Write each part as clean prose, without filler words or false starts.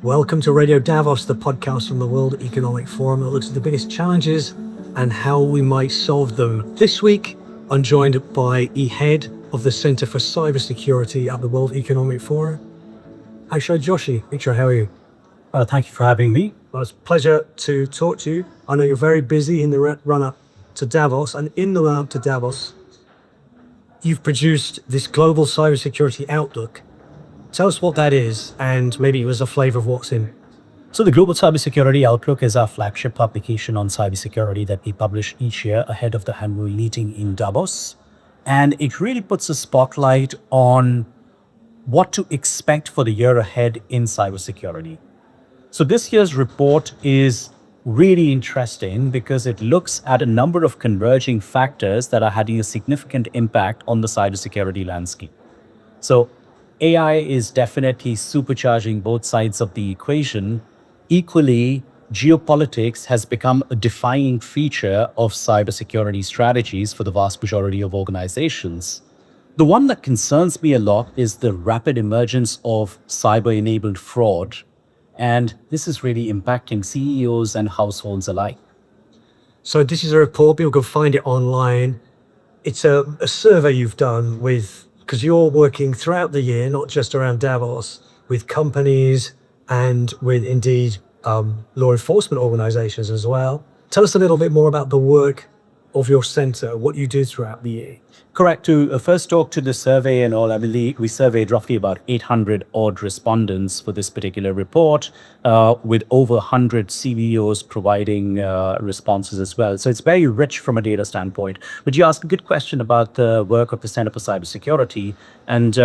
Welcome to Radio Davos, the podcast from the World Economic Forum that looks at the biggest challenges and how we might solve them. This week, I'm joined by head of the Centre for Cybersecurity at the World Economic Forum, Akshay Joshi. Akshay, how are you? Thank you for having me. Well, it's a pleasure to talk to you. I know you're very busy in the run-up to Davos, and in the run-up to Davos, you've produced this Global Cybersecurity Outlook. Tell us what that is, and maybe it was a flavor of what's in. So the Global Cybersecurity Outlook is our flagship publication on cybersecurity that we publish each year ahead of the annual meeting in Davos. And it really puts a spotlight on what to expect for the year ahead in cybersecurity. So this year's report is really interesting because it looks at a number of converging factors that are having a significant impact on the cybersecurity landscape. So AI is definitely supercharging both sides of the equation. Equally, geopolitics has become a defining feature of cybersecurity strategies for the vast majority of organizations. The one that concerns me a lot is the rapid emergence of cyber-enabled fraud. And this is really impacting CEOs and households alike. So this is a report, people can find it online. It's a survey you've done because you're working throughout the year, not just around Davos, with companies and with indeed law enforcement organizations as well. Tell us a little bit more about the work of your center, what you do throughout the year. Correct. To first talk to the survey and all, I believe we surveyed roughly about 800 odd respondents for this particular report, with over 100 CVOs providing responses as well. So it's very rich from a data standpoint. But you asked a good question about the work of the Center for Cybersecurity. And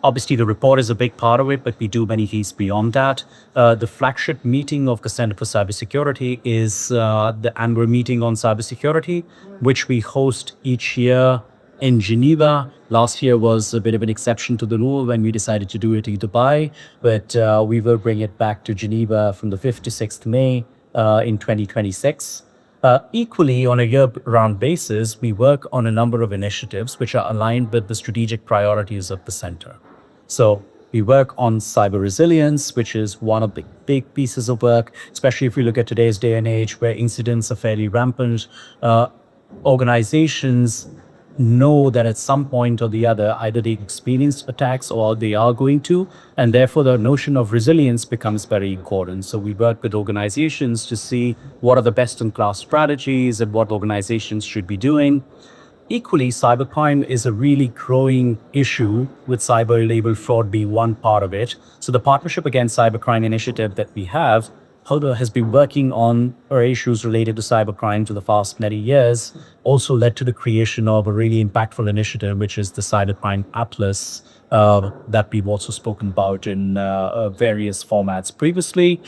obviously, the report is a big part of it, but we do many things beyond that. The flagship meeting of the Center for Cybersecurity is the annual meeting on cybersecurity, which we host each year in Geneva. Last year was a bit of an exception to the rule when we decided to do it in Dubai, but we will bring it back to Geneva from the 5th to 6th May in 2026. Equally, on a year-round basis, we work on a number of initiatives which are aligned with the strategic priorities of the center. So we work on cyber resilience, which is one of the big pieces of work, especially if we look at today's day and age where incidents are fairly rampant. Organizations know that at some point or the other, either they experienced attacks or they are going to, and therefore the notion of resilience becomes very important. So we work with organizations to see what are the best-in-class strategies and what organizations should be doing. Equally, cybercrime is a really growing issue, with cyber-enabled fraud being one part of it. So the Partnership Against Cybercrime initiative that we have has been working on issues related to cybercrime for the past many years, also led to the creation of a really impactful initiative, which is the Cybercrime Atlas, that we've also spoken about in various formats previously.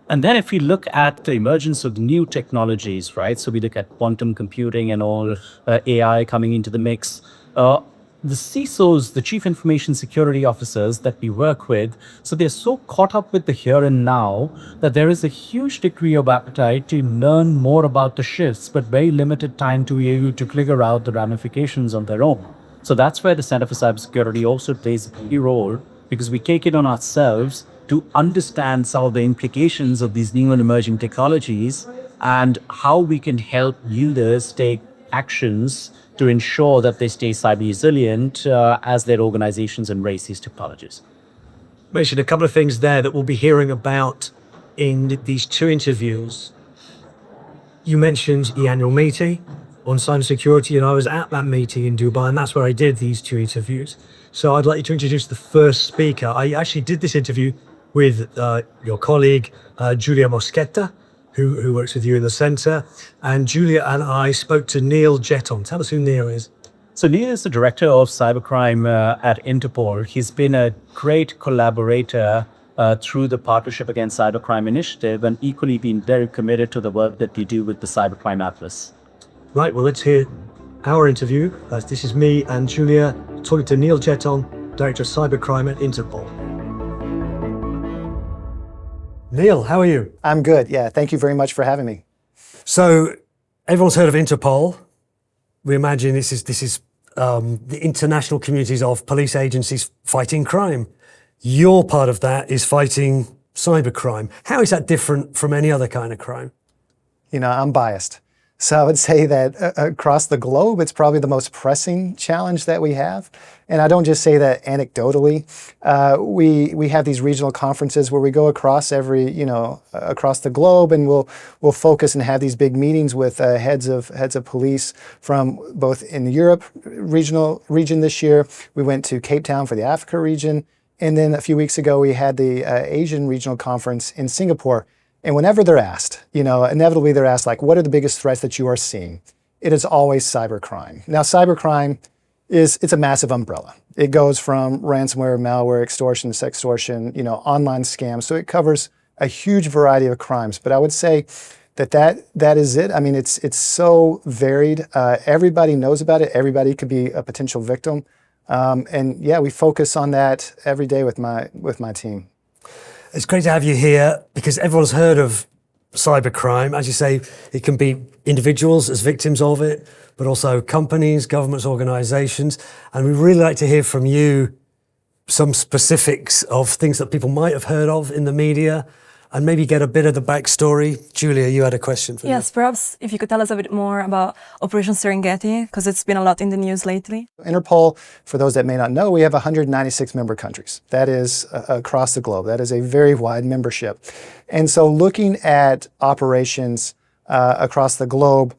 And then if we look at the emergence of new technologies, right? So we look at quantum computing and all AI coming into the mix. The CISOs, the Chief Information Security Officers that we work with, so they're so caught up with the here and now that there is a huge degree of appetite to learn more about the shifts, but very limited time to be able to figure out the ramifications on their own. So that's where the Center for Cybersecurity also plays a key role, because we take it on ourselves to understand some of the implications of these new and emerging technologies and how we can help users take actions to ensure that they stay cyber resilient as their organizations embrace these technologies. You mentioned a couple of things there that we'll be hearing about in these two interviews. You mentioned the annual meeting on cybersecurity, and I was at that meeting in Dubai, and that's where I did these two interviews. So I'd like you to introduce the first speaker. I actually did this interview with your colleague, Giulia Moschetta, who works with you in the center. And Giulia and I spoke to Neal Jetton. Tell us who Neal is. So Neal is the director of cybercrime at Interpol. He's been a great collaborator through the Partnership Against Cybercrime initiative, and equally been very committed to the work that we do with the Cybercrime Atlas. Right, well, let's hear our interview. This is me and Giulia talking to Neal Jetton, Director of Cybercrime at Interpol. Neal, how are you? I'm good. Yeah, thank you very much for having me. So everyone's heard of Interpol. We imagine this is the international communities of police agencies fighting crime. Your part of that is fighting cybercrime. How is that different from any other kind of crime? You know, I'm biased. So I would say that across the globe, it's probably the most pressing challenge that we have. And I don't just say that anecdotally. We have these regional conferences where we go across across the globe, and we'll focus and have these big meetings with heads of police from both in the Europe region this year. We went to Cape Town for the Africa region. And then a few weeks ago, we had the Asian regional conference in Singapore. And whenever they're asked, inevitably they're asked, like, what are the biggest threats that you are seeing? It is always cybercrime. Now, cybercrime it's a massive umbrella. It goes from ransomware, malware, extortion, sextortion, online scams. So it covers a huge variety of crimes. But I would say that is it. I mean, it's so varied. Everybody knows about it. Everybody could be a potential victim. And yeah, we focus on that every day with my team. It's great to have you here because everyone's heard of cybercrime. As you say, it can be individuals as victims of it, but also companies, governments, organizations. And we'd really like to hear from you some specifics of things that people might have heard of in the media and maybe get a bit of the backstory. Julia, you had a question for me. Yes, perhaps if you could tell us a bit more about Operation Serengeti, because it's been a lot in the news lately. Interpol, for those that may not know, we have 196 member countries. That is across the globe. That is a very wide membership. And so looking at operations across the globe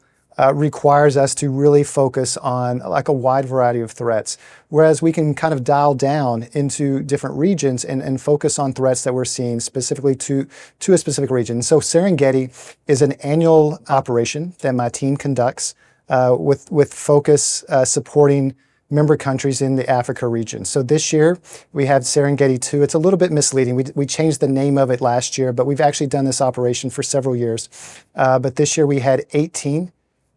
requires us to really focus on like a wide variety of threats, whereas we can kind of dial down into different regions and focus on threats that we're seeing specifically to a specific region. So Serengeti is an annual operation that my team conducts with focus supporting member countries in the Africa region. So this year we have Serengeti 2. It's a little bit misleading. We changed the name of it last year, but we've actually done this operation for several years. But this year we had 18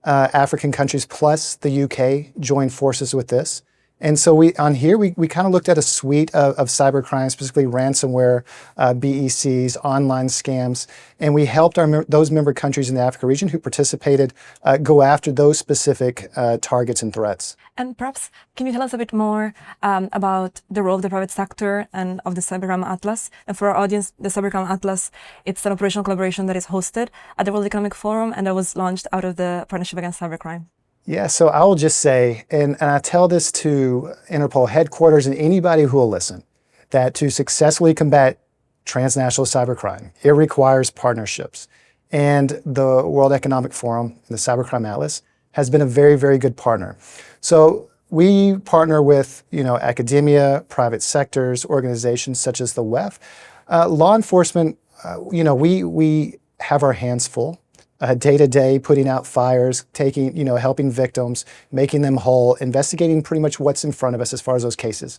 African countries plus the UK joined forces with this. And so we kind of looked at a suite of cybercrime, specifically ransomware, BECs, online scams, and we helped those member countries in the Africa region who participated go after those specific targets and threats. And perhaps, can you tell us a bit more about the role of the private sector and of the Cybercrime Atlas? And for our audience, the Cybercrime Atlas, it's an operational collaboration that is hosted at the World Economic Forum and that was launched out of the Partnership Against Cybercrime. Yeah, so I will just say, and I tell this to Interpol headquarters and anybody who will listen, that to successfully combat transnational cybercrime, it requires partnerships. And the World Economic Forum and the Cybercrime Atlas has been a very, very good partner. So we partner with, academia, private sectors, organizations such as the WEF. Law enforcement, we have our hands full. Day to day, putting out fires, helping victims, making them whole, investigating pretty much what's in front of us as far as those cases.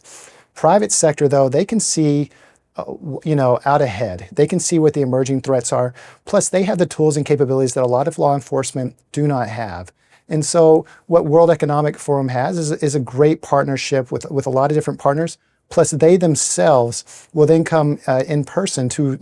Private sector, though, they can see, out ahead. They can see what the emerging threats are. Plus, they have the tools and capabilities that a lot of law enforcement do not have. And so what World Economic Forum has is a great partnership with a lot of different partners. Plus, they themselves will then come in person to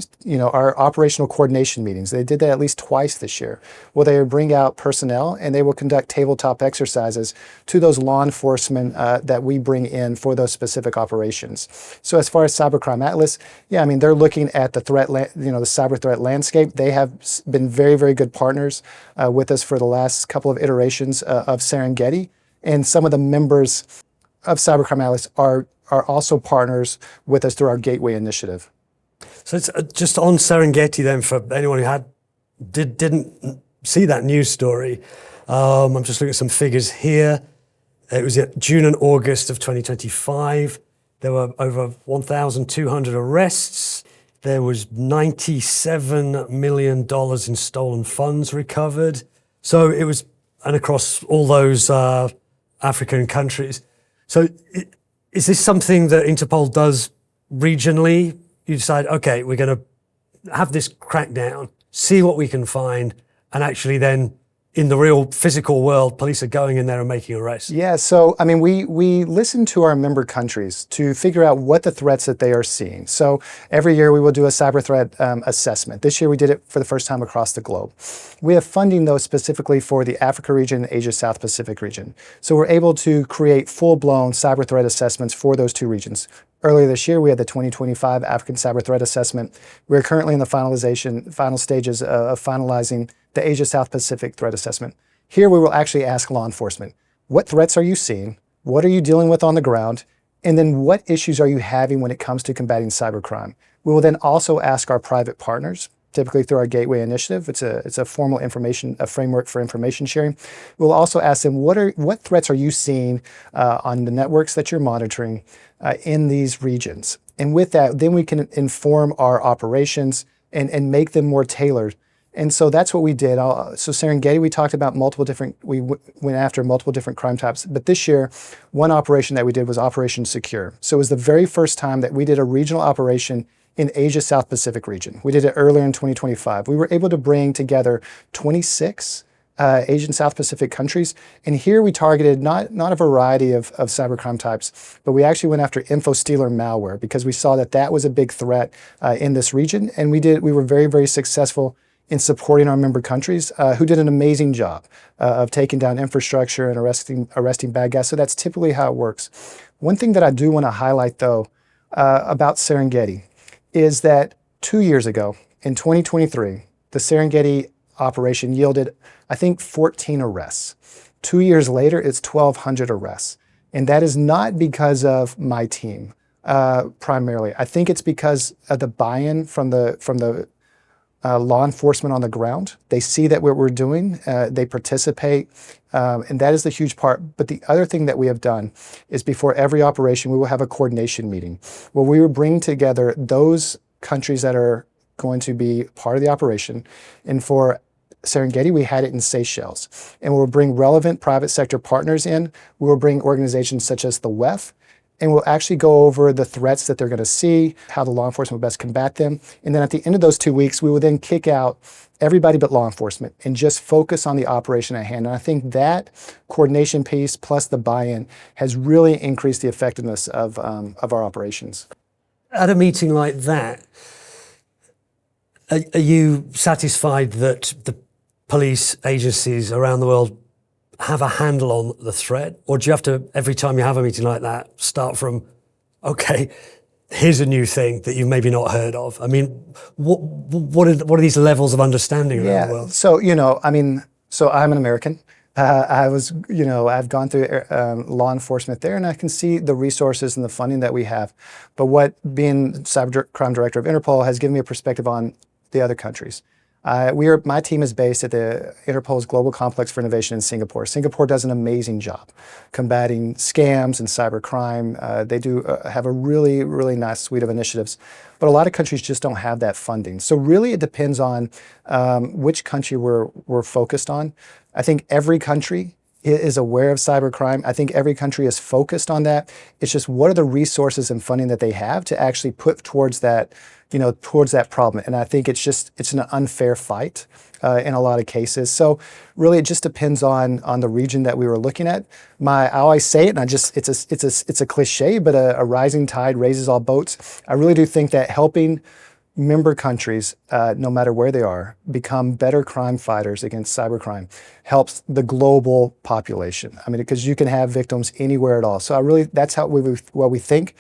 our operational coordination meetings. They did that at least twice this year, where they bring out personnel and they will conduct tabletop exercises to those law enforcement that we bring in for those specific operations. So as far as Cybercrime Atlas, they're looking at the threat, the cyber threat landscape. They have been very, very good partners with us for the last couple of iterations of Serengeti, and some of the members of Cybercrime Atlas are also partners with us through our Gateway initiative. So it's just on Serengeti then, for anyone who didn't see that news story. I'm just looking at some figures here. It was June and August of 2025. There were over 1,200 arrests. There was $97 million in stolen funds recovered. So it was, and across all those African countries. So is this something that Interpol does regionally? You decide, okay, we're going to have this crackdown, see what we can find, and actually then in the real physical world, police are going in there and making arrests. Yeah, so we listen to our member countries to figure out what the threats that they are seeing. So every year we will do a cyber threat assessment. This year we did it for the first time across the globe. We have funding though specifically for the Africa region, Asia South Pacific region. So we're able to create full-blown cyber threat assessments for those two regions. Earlier this year, we had the 2025 African Cyber Threat Assessment. We're currently in the final stages of finalizing the Asia South Pacific Threat Assessment. Here, we will actually ask law enforcement, what threats are you seeing? What are you dealing with on the ground? And then what issues are you having when it comes to combating cybercrime? We will then also ask our private partners, typically through our Gateway initiative. It's a formal a framework for information sharing. We'll also ask them, what threats are you seeing on the networks that you're monitoring in these regions? And with that, then we can inform our operations and make them more tailored. And so that's what we did. So Serengeti, we went after multiple different crime types. But this year, one operation that we did was Operation Secure. So it was the very first time that we did a regional operation in Asia South Pacific region. We did it earlier in 2025. We were able to bring together 26 Asian South Pacific countries. And here we targeted not a variety of cybercrime types, but we actually went after info-stealer malware because we saw that was a big threat in this region. And we were very, very successful in supporting our member countries who did an amazing job of taking down infrastructure and arresting bad guys. So that's typically how it works. One thing that I do want to highlight, though, about Serengeti is that 2 years ago, in 2023, the Serengeti operation yielded, I think, 14 arrests. 2 years later, it's 1,200 arrests. And that is not because of my team, primarily. I think it's because of the buy-in from the law enforcement on the ground. They see that what we're doing, they participate, and that is the huge part. But the other thing that we have done is before every operation, we will have a coordination meeting where we will bring together those countries that are going to be part of the operation. And for Serengeti, we had it in Seychelles. And we'll bring relevant private sector partners in. We will bring organizations such as the WEF, and we'll actually go over the threats that they're going to see, how the law enforcement will best combat them. And then at the end of those 2 weeks, we will then kick out everybody but law enforcement and just focus on the operation at hand. And I think that coordination piece plus the buy-in has really increased the effectiveness of our operations. At a meeting like that, are you satisfied that the police agencies around the world have a handle on the threat? Or do you have to, every time you have a meeting like that, start from, okay, here's a new thing that you've maybe not heard of? I mean, what are these levels of understanding around the world? So, so I'm an American. I've gone through law enforcement there, and I can see the resources and the funding that we have. But what being Cybercrime Director of Interpol has given me a perspective on the other countries. My team is based at the Interpol's Global Complex for Innovation in Singapore. Singapore does an amazing job combating scams and cybercrime. They do have a really, really nice suite of initiatives, but a lot of countries just don't have that funding. So really it depends on which country we're focused on. I think every country is aware of cybercrime. I think every country is focused on that. It's just what are the resources and funding that they have to actually put towards that problem. And I think it's an unfair fight in a lot of cases. So really, it just depends on the region that we were looking at. I always say it, and it's a cliche, but a rising tide raises all boats. I really do think that helping member countries, no matter where they are, become better crime fighters against cybercrime helps the global population. I mean, because you can have victims anywhere at all. So that's what we think.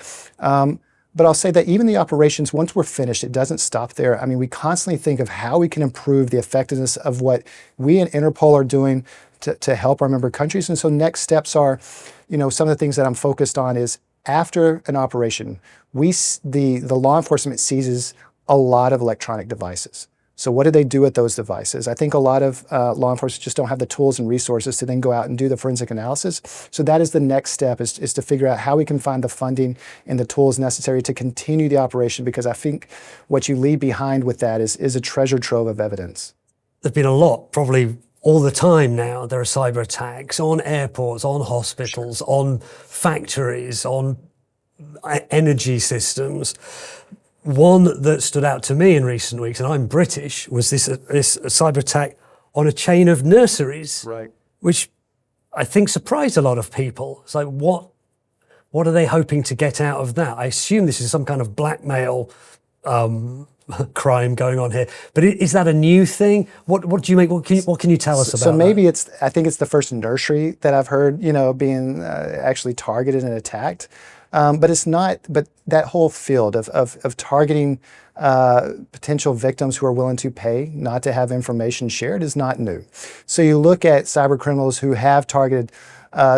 But I'll say that even the operations, once we're finished, it doesn't stop there. I mean, we constantly think of how we can improve the effectiveness of what we in Interpol are doing to help our member countries. And so next steps are, some of the things that I'm focused on is after an operation, the law enforcement seizes a lot of electronic devices. So what do they do with those devices? I think a lot of law enforcement just don't have the tools and resources to then go out and do the forensic analysis. So that is the next step, is to figure out how we can find the funding and the tools necessary to continue the operation, because I think what you leave behind with that is a treasure trove of evidence. There's been a lot, probably all the time now. There are cyber attacks on airports, on hospitals, on factories, on energy systems. One that stood out to me in recent weeks, and I'm British, was this cyber attack on a chain of nurseries, Right. which I think surprised a lot of people. It's like, what are they hoping to get out of that? I assume this is some kind of blackmail crime going on here. But is that a new thing? What do you make? What can you tell us about? So maybe I think it's the first nursery that I've heard, being actually targeted and attacked. But it's not. But that whole field of targeting potential victims who are willing to pay not to have information shared is not new. So you look at cyber criminals who have targeted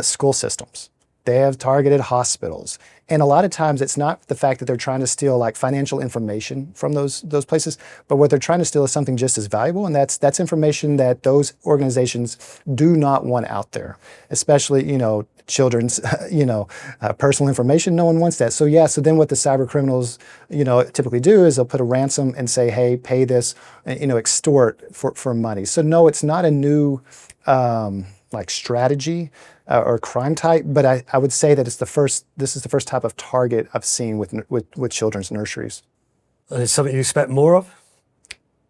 school systems. They have targeted hospitals. And a lot of times it's not the fact that they're trying to steal like financial information from those places, but what they're trying to steal is something just as valuable, and that's information that those organizations do not want out there, especially, children's, personal information. No one wants that. So so then what the cyber criminals, typically do is they'll put a ransom and say, hey, pay this, extort for money. So no, it's not a new strategy or crime type, but I would say that this is the first type of target I've seen with children's nurseries. And it's something you expect more of?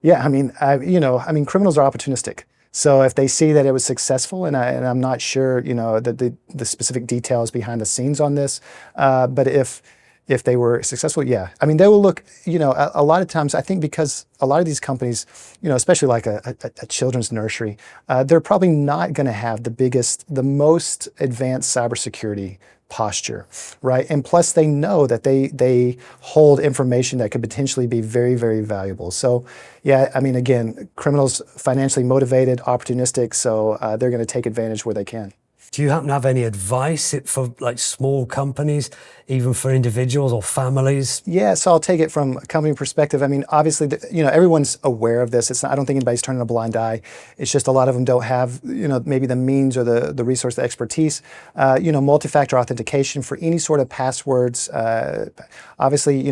Yeah, criminals are opportunistic. So if they see that it was successful, and I'm not sure, the specific details behind the scenes on this, but if they were successful, yeah. They will look, a lot of times, I think because a lot of these companies, especially like a children's nursery, they're probably not going to have the most advanced cybersecurity posture, right? And plus they know that they hold information that could potentially be very, very valuable. So yeah, again, criminals financially motivated, opportunistic, so they're going to take advantage where they can. Do you happen to have any advice for like small companies, even for individuals or families? Yeah, so I'll take it from a company perspective. Obviously, everyone's aware of this. I don't think anybody's turning a blind eye. It's just a lot of them don't have, maybe the means or the resource, the expertise. Multi-factor authentication for any sort of passwords. Obviously,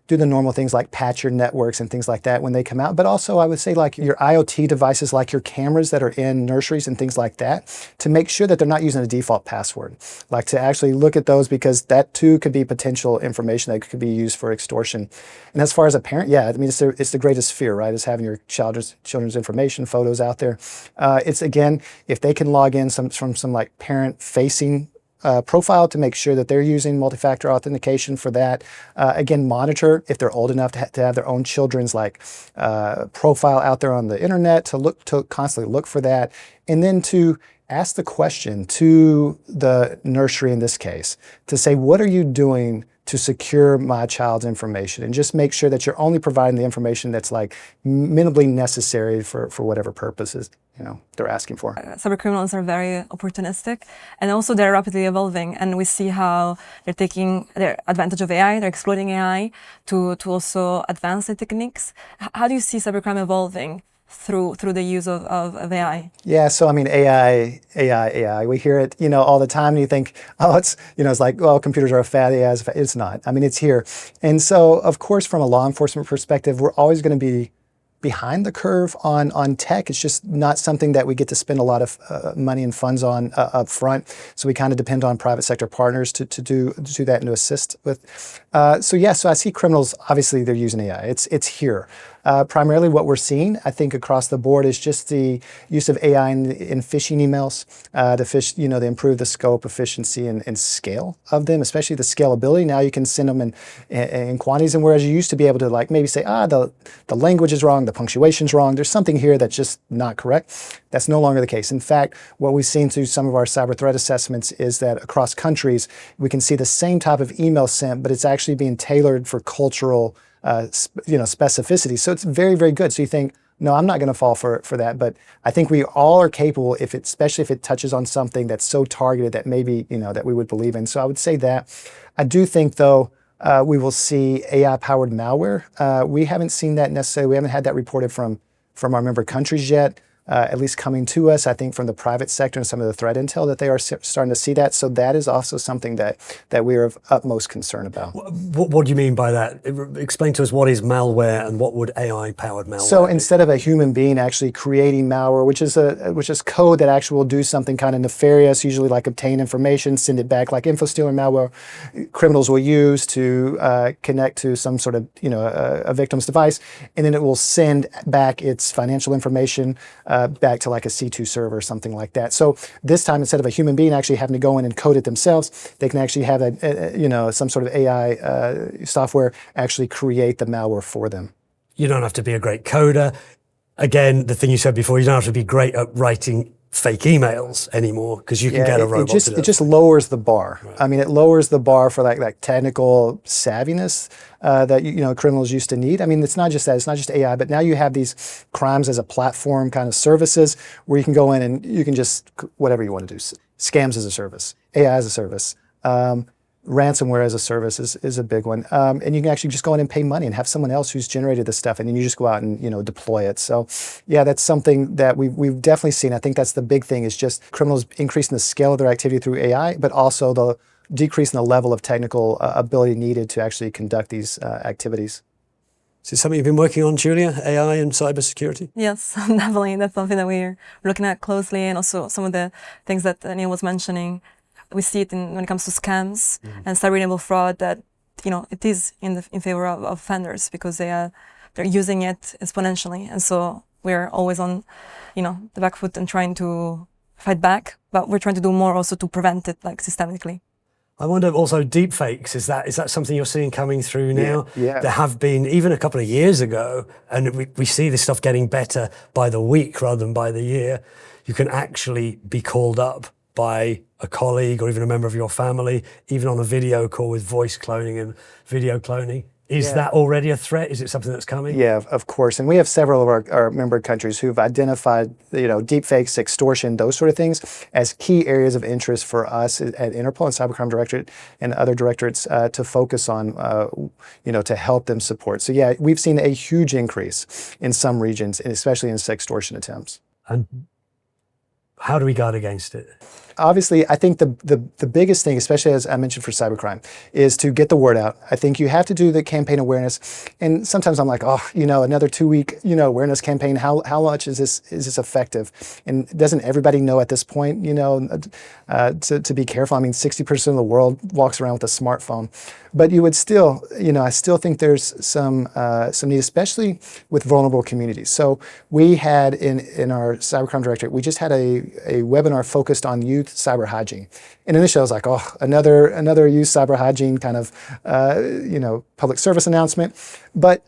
do the normal things like patch your networks and things like that when they come out. But also I would say like your IoT devices, like your cameras that are in nurseries and things like that, to make sure that they're not using a default password. Like to actually look at those, because that too could be potential information that could be used for extortion. And as far as a parent, yeah, it's the greatest fear, right? Is having your children's information, photos out there. It's again, if they can log in from some like parent-facing profile to make sure that they're using multi-factor authentication for that. Again, monitor if they're old enough to have their own children's profile out there on the internet, to constantly look for that, and then to ask the question to the nursery in this case to say, what are you doing to secure my child's information? And just make sure that you're only providing the information that's like minimally necessary for whatever purposes they're asking for. Cyber criminals are very opportunistic, and also they're rapidly evolving, and we see how they're taking their advantage of AI, they're exploiting AI to also advance the techniques. How do you see cybercrime evolving through the use of AI? Yeah, so AI. We hear it, all the time, and you think, oh, it's like, well, computers are a fad. Yeah, it's not. It's here. And so, of course, from a law enforcement perspective, we're always going to be behind the curve on tech. It's just not something that we get to spend a lot of money and funds on up front. So we kind of depend on private sector partners to do that and to assist with. So I see criminals, obviously they're using AI. It's here. Primarily what we're seeing, I think, across the board is just the use of AI in phishing emails to improve the scope, efficiency, and scale of them, especially the scalability. Now you can send them in quantities, and whereas you used to be able to maybe say, the language is wrong, the punctuation's wrong, there's something here that's just not correct. That's no longer the case. In fact, what we've seen through some of our cyber threat assessments is that across countries, we can see the same type of email sent, but it's actually being tailored for cultural specificity. So it's very, very good. So you think, no, I'm not going to fall for that. But I think we all are capable, especially if it touches on something that's so targeted that maybe, that we would believe in. So I would say that. I do think, though, we will see AI-powered malware. We haven't seen that necessarily. We haven't had that reported from our member countries yet. At least coming to us, I think, from the private sector and some of the threat intel, that they are starting to see that. So that is also something that we are of utmost concern about. What do you mean by that? Explain to us what is malware and what would AI-powered malware So be? instead of a human being actually creating malware, which is code that actually will do something kind of nefarious, usually like obtain information, send it back, like info-stealing malware, criminals will use to connect to some sort of a victim's device, and then it will send back its financial information back to like a C2 server or something like that. So this time, instead of a human being actually having to go in and code it themselves, they can actually have some sort of AI software actually create the malware for them. You don't have to be a great coder. Again, the thing you said before, you don't have to be great at writing fake emails anymore because you can get a robot to do it just lowers the bar. Right. I mean, it lowers the bar for like technical savviness that criminals used to need. I mean, it's not just that. It's not just AI, but now you have these crimes as a platform kind of services where you can go in and you can just whatever you want to do. Scams as a service, AI as a service. Ransomware as a service is a big one. And you can actually just go in and pay money and have someone else who's generated this stuff, and then you just go out and deploy it. So yeah, that's something that we've definitely seen. I think that's the big thing, is just criminals increasing the scale of their activity through AI, but also the decreasing the level of technical ability needed to actually conduct these activities. Is it something you've been working on, Julia, AI and cybersecurity? Yes, definitely. That's something that we're looking at closely, and also some of the things that Neal was mentioning. We see it when it comes to scams and cyber-enabled fraud, that it is in favor of offenders because they're using it exponentially, and so we're always on the back foot and trying to fight back, but we're trying to do more also to prevent it, like systemically. I wonder also, deepfakes, is that something you're seeing coming through now? Yeah. There have been, even a couple of years ago, and we see this stuff getting better by the week rather than by the year. You can actually be called up by a colleague or even a member of your family, even on a video call with voice cloning and video cloning. Is that already a threat? Is it something that's coming? Yeah, of course. And we have several of our member countries who've identified, deepfakes, extortion, those sort of things as key areas of interest for us at Interpol and Cybercrime Directorate and other directorates to focus on, to help them support. So yeah, we've seen a huge increase in some regions, and especially in extortion attempts. And how do we guard against it? Obviously, I think the biggest thing, especially as I mentioned for cybercrime, is to get the word out. I think you have to do the campaign awareness. And sometimes I'm like, another 2-week, awareness campaign. How much is this effective? And doesn't everybody know at this point, to be careful? I mean, 60% of the world walks around with a smartphone. But you would still, I still think there's some need, especially with vulnerable communities. So we had in our Cybercrime Directorate, we just had a webinar focused on youth cyber hygiene. And initially I was like, another youth cyber hygiene kind of, public service announcement. But,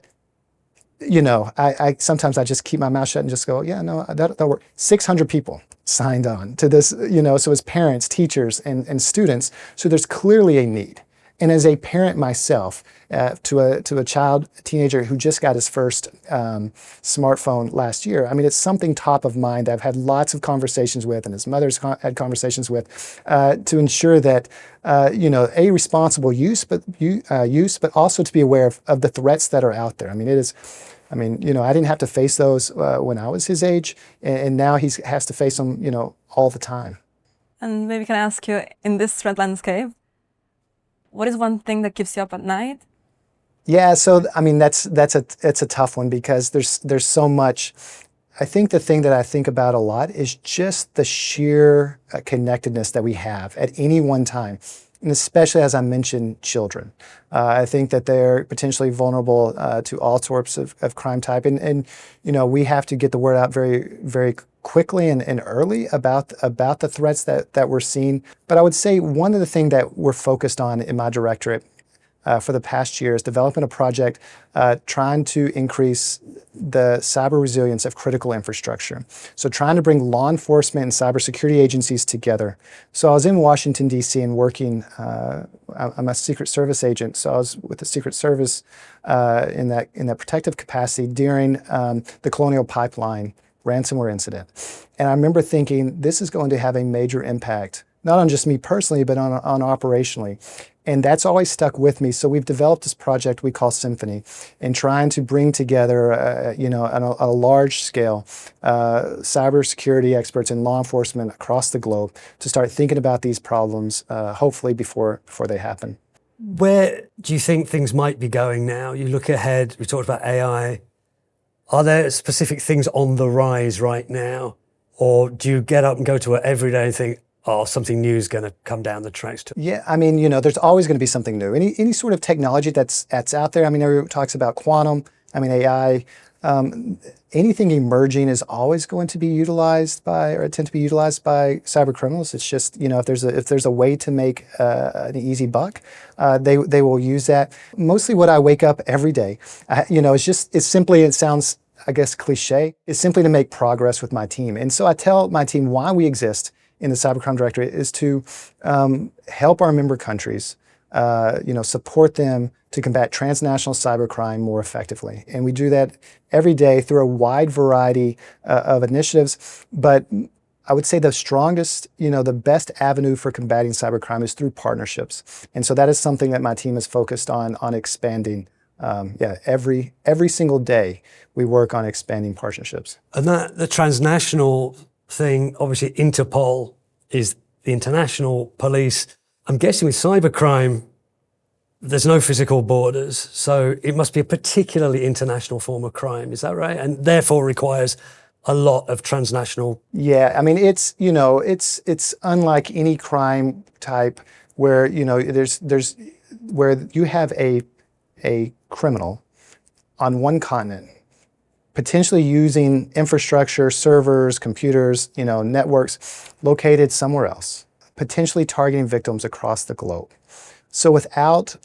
I sometimes I just keep my mouth shut and just go, that'll work. 600 people signed on to this, so as parents, teachers, and students. So there's clearly a need. And as a parent myself, to a child, a teenager who just got his first smartphone last year, I mean, it's something top of mind I've had lots of conversations with, and his mother's had conversations with, to ensure that, a responsible use, but also to be aware of the threats that are out there. I mean, I didn't have to face those when I was his age, and now he has to face them, all the time. And maybe can I ask you, in this threat landscape, what is one thing that keeps you up at night? Yeah, so I mean it's a tough one because there's so much. I think the thing that I think about a lot is just the sheer connectedness that we have at any one time, and especially as I mentioned, children. I think that they're potentially vulnerable to all sorts of crime type, and we have to get the word out very, very quickly and early about the threats that we're seeing. But I would say one of the things that we're focused on in my directorate for the past year is developing a project trying to increase the cyber resilience of critical infrastructure. So trying to bring law enforcement and cybersecurity agencies together. So I was in Washington, D.C. and working, I'm a Secret Service agent, so I was with the Secret Service in that protective capacity during the Colonial Pipeline ransomware incident. And I remember thinking, this is going to have a major impact, not on just me personally, but on operationally. And that's always stuck with me. So we've developed this project we call Symphony, and trying to bring together, on a large scale, cybersecurity experts and law enforcement across the globe to start thinking about these problems, hopefully before they happen. Where do you think things might be going now? You look ahead, we talked about AI. Are there specific things on the rise right now? Or do you get up and go to it every day and think, something new is going to come down the tracks? Yeah, I mean, there's always going to be something new. Any sort of technology that's out there. I mean, everyone talks about quantum. I mean, AI. Anything emerging is always going to be utilized by, or attempt to be utilized by, cyber criminals. It's just, if there's a way to make an easy buck, they will use that. Mostly, what I wake up every day, it sounds I guess, cliche, is simply to make progress with my team. And so I tell my team why we exist in the Cybercrime Directorate is to help our member countries, support them to combat transnational cybercrime more effectively. And we do that every day through a wide variety of initiatives. But I would say the strongest, the best avenue for combating cybercrime is through partnerships. And so that is something that my team is focused on expanding. Every single day we work on expanding partnerships. And that the transnational thing, obviously Interpol is the international police. I'm guessing with cybercrime, there's no physical borders, so it must be a particularly international form of crime. Is that right? And therefore requires a lot of transnational. Yeah, I mean, it's unlike any crime type where there's where you have a criminal on one continent, potentially using infrastructure, servers, computers, networks located somewhere else, potentially targeting victims across the globe. So without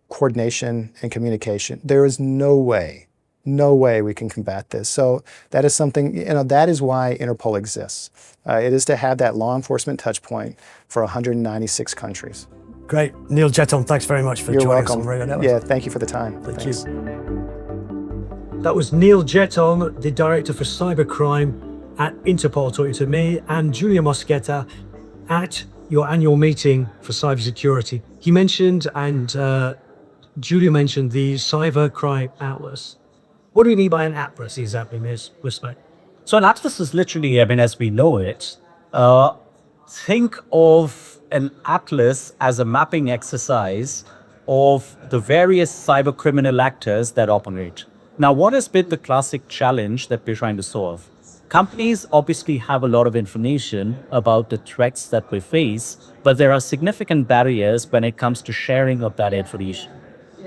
coordination and communication, there is no way we can combat this. So that is something, that is why Interpol exists. It is to have that law enforcement touch point for 196 countries. Great. Neal Jetton, thanks very much for You're joining welcome. us on Radio Network. Yeah, thank you for the time. Thank Thanks. you. That was Neal Jetton, the Director for Cybercrime at Interpol, talking to me and Julia Mosqueta at your annual meeting for cybersecurity. He mentioned, and Julia mentioned, the Cybercrime Atlas. What do you mean by an atlas exactly, Ms. Wisbeck? So an atlas is literally, as we know it, think of an atlas as a mapping exercise of the various cyber criminal actors that operate. Now, what has been the classic challenge that we're trying to solve? Companies obviously have a lot of information about the threats that we face, but there are significant barriers when it comes to sharing of that information.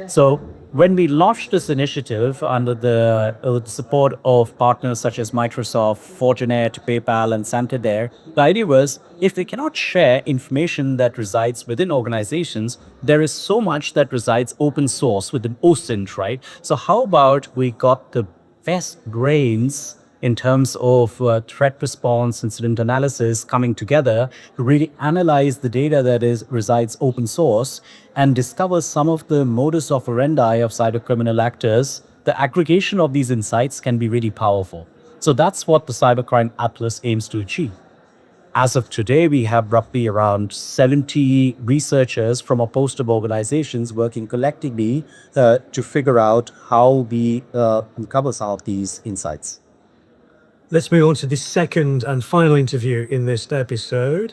So when we launched this initiative under the support of partners such as Microsoft, Fortinet, PayPal, and Santander, the idea was if they cannot share information that resides within organizations, there is so much that resides open source within OSINT, right? So how about we got the best brains in terms of threat response, incident analysis coming together to really analyze the data that resides open source and discover some of the modus operandi of cybercriminal actors. The aggregation of these insights can be really powerful. So that's what the Cybercrime Atlas aims to achieve. As of today, we have roughly around 70 researchers from a host of organizations working collectively to figure out how we uncover some of these insights. Let's move on to the second and final interview in this episode,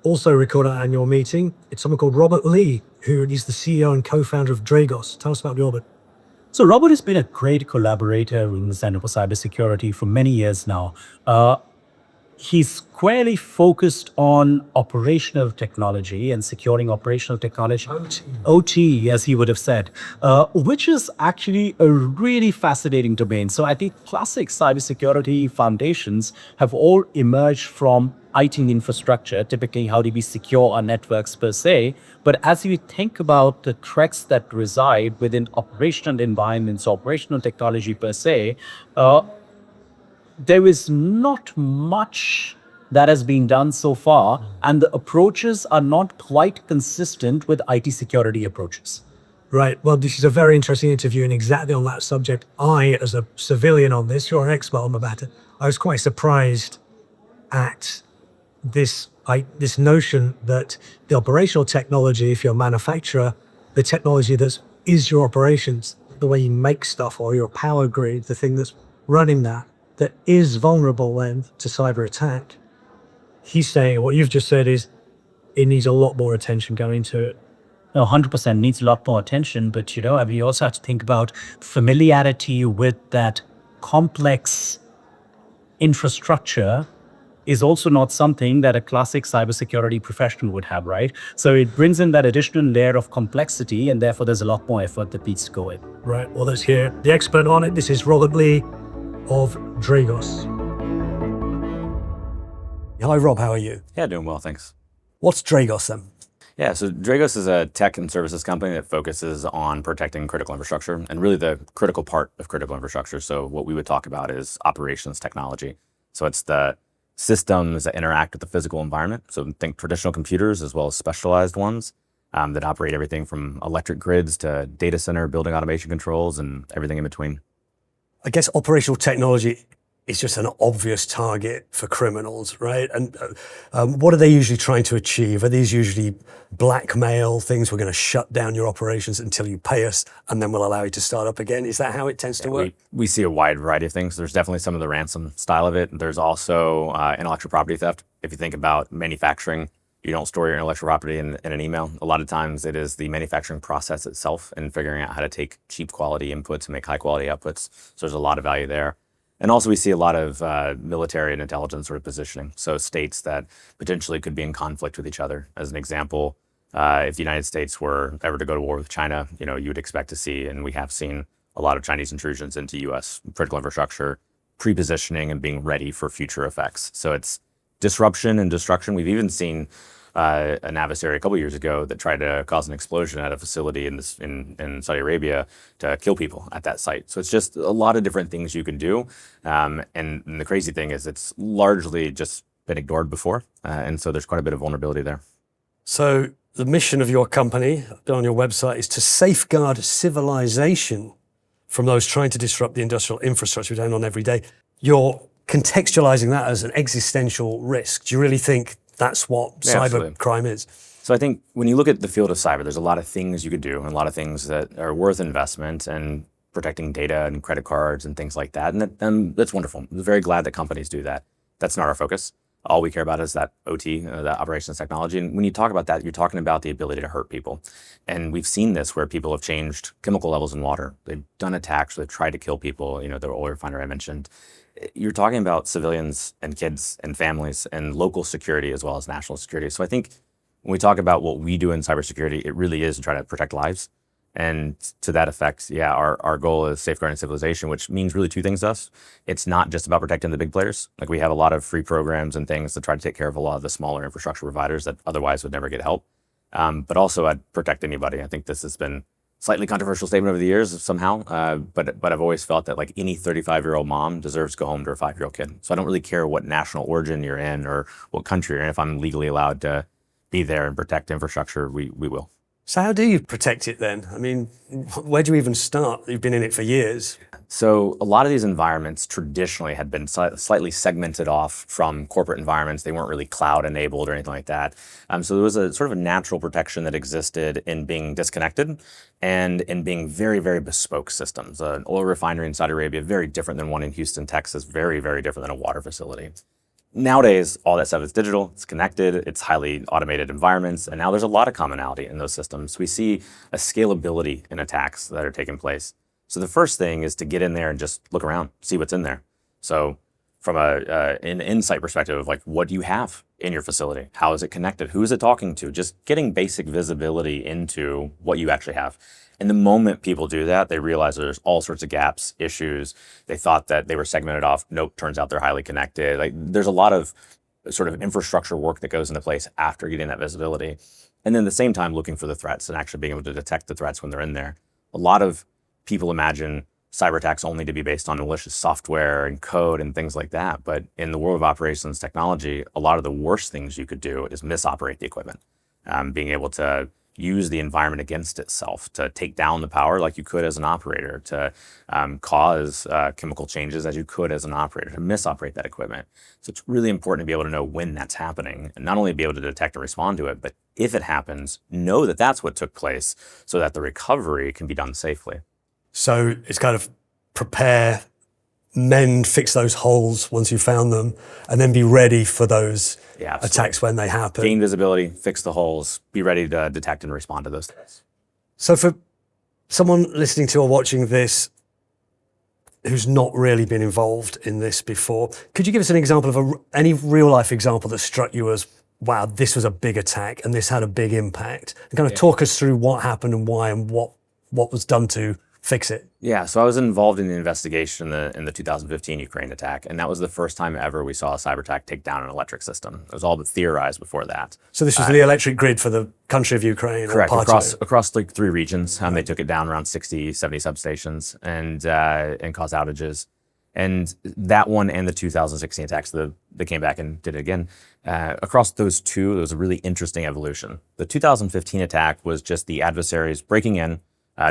also recorded at our annual meeting. It's someone called Robert Lee, who is the CEO and co-founder of Dragos. Tell us about Robert. So Robert has been a great collaborator in the Center for Cybersecurity for many years now. He's squarely focused on operational technology and securing operational technology, OT, as he would have said, which is actually a really fascinating domain. So I think classic cybersecurity foundations have all emerged from IT infrastructure, typically how do we secure our networks per se. But as you think about the threats that reside within operational environments, operational technology per se, there is not much that has been done so far, and the approaches are not quite consistent with IT security approaches. Right. Well, this is a very interesting interview, and exactly on that subject, I, as a civilian on this, you're an expert on the matter, I was quite surprised at this notion that the operational technology, if you're a manufacturer, the technology that is your operations, the way you make stuff or your power grid, the thing that's running that is vulnerable then to cyber attack. He's saying what you've just said is it needs a lot more attention going to it. No, 100% needs a lot more attention, but we also have to think about familiarity with that complex infrastructure is also not something that a classic cybersecurity professional would have, right? So it brings in that additional layer of complexity, and therefore there's a lot more effort that needs to go in. Right. Well, let's hear the expert on it. This is Robert Lee of Dragos. Hi, Rob. How are you? Yeah, doing well, thanks. What's Dragos then? Yeah, so Dragos is a tech and services company that focuses on protecting critical infrastructure and really the critical part of critical infrastructure. So what we would talk about is operations technology. So it's the systems that interact with the physical environment. So think traditional computers as well as specialized ones that operate everything from electric grids to data center building automation controls and everything in between. I guess operational technology is just an obvious target for criminals, right? And what are they usually trying to achieve? Are these usually blackmail things? We're going to shut down your operations until you pay us, and then we'll allow you to start up again. Is that how it tends to work? We see a wide variety of things. There's definitely some of the ransom style of it. There's also intellectual property theft. If you think about manufacturing, you don't store your intellectual property in an email. A lot of times it is the manufacturing process itself and figuring out how to take cheap quality inputs and make high quality outputs. So there's a lot of value there. And also we see a lot of military and intelligence sort of positioning. So states that potentially could be in conflict with each other. As an example, if the United States were ever to go to war with China, you would expect to see, and we have seen a lot of Chinese intrusions into US critical infrastructure, pre-positioning and being ready for future effects. So it's disruption and destruction. We've even seen an adversary a couple years ago that tried to cause an explosion at a facility in Saudi Arabia to kill people at that site. So it's just a lot of different things you can do. And the crazy thing is it's largely just been ignored before. And so there's quite a bit of vulnerability there. So the mission of your company on your website is to safeguard civilization from those trying to disrupt the industrial infrastructure we're down on every day. You're contextualizing that as an existential risk. Do you really think that's what cybercrime is? So I think when you look at the field of cyber, there's a lot of things you could do and a lot of things that are worth investment and protecting data and credit cards and things like that. And that's wonderful. I'm very glad that companies do that. That's not our focus. All we care about is that OT, that operations technology. And when you talk about that, you're talking about the ability to hurt people. And we've seen this where people have changed chemical levels in water. They've done attacks, they've tried to kill people, the oil refiner I mentioned. You're talking about civilians and kids and families and local security as well as national security. So I think when we talk about what we do in cybersecurity, it really is to try to protect lives. And to that effect, yeah, our goal is safeguarding civilization, which means really two things to us. It's not just about protecting the big players. Like we have a lot of free programs and things to try to take care of a lot of the smaller infrastructure providers that otherwise would never get help. But also I'd protect anybody. I think this has been slightly controversial statement over the years somehow, but I've always felt that like any 35-year-old mom deserves to go home to her 5-year-old kid. So I don't really care what national origin you're in or what country you're in. If I'm legally allowed to be there and protect infrastructure, we will. So how do you protect it then? I mean, where do you even start? You've been in it for years. So a lot of these environments traditionally had been slightly segmented off from corporate environments. They weren't really cloud enabled or anything like that. So there was a sort of a natural protection that existed in being disconnected and in being very, very bespoke systems. An oil refinery in Saudi Arabia, very different than one in Houston, Texas, very, very different than a water facility. Nowadays, all that stuff is digital, it's connected, it's highly automated environments, and now there's a lot of commonality in those systems. We see a scalability in attacks that are taking place. So the first thing is to get in there and just look around, see what's in there. So from an insight perspective of like, what do you have in your facility? How is it connected? Who is it talking to? Just getting basic visibility into what you actually have. And the moment people do that, they realize there's all sorts of gaps, issues. They thought that they were segmented off. Nope, turns out they're highly connected. Like there's a lot of sort of infrastructure work that goes into place after getting that visibility. And then at the same time, looking for the threats and actually being able to detect the threats when they're in there. A lot of people imagine cyber attacks only to be based on malicious software and code and things like that. But in the world of operations technology, a lot of the worst things you could do is misoperate the equipment. Being able to use the environment against itself, to take down the power like you could as an operator, to cause chemical changes as you could as an operator, to misoperate that equipment. So it's really important to be able to know when that's happening, and not only be able to detect and respond to it, but if it happens, know that that's what took place so that the recovery can be done safely. So it's kind of prepare, mend, fix those holes once you've found them, and then be ready for those attacks when they happen. Gain visibility, fix the holes, be ready to detect and respond to those threats. So for someone listening to or watching this who's not really been involved in this before, could you give us an example of any real life example that struck you as, wow, this was a big attack and this had a big impact? And kind of talk us through what happened and why and what was done to fix it? Yeah, so I was involved in the investigation in the 2015 Ukraine attack, and that was the first time ever we saw a cyber attack take down an electric system. It was all but theorized before that. So this was the electric grid for the country of Ukraine? Correct, or part across like 3 regions. They took it down around 60, 70 substations and caused outages. And that one and the 2016 attacks, they came back and did it again. Across those two, there was a really interesting evolution. The 2015 attack was just the adversaries breaking in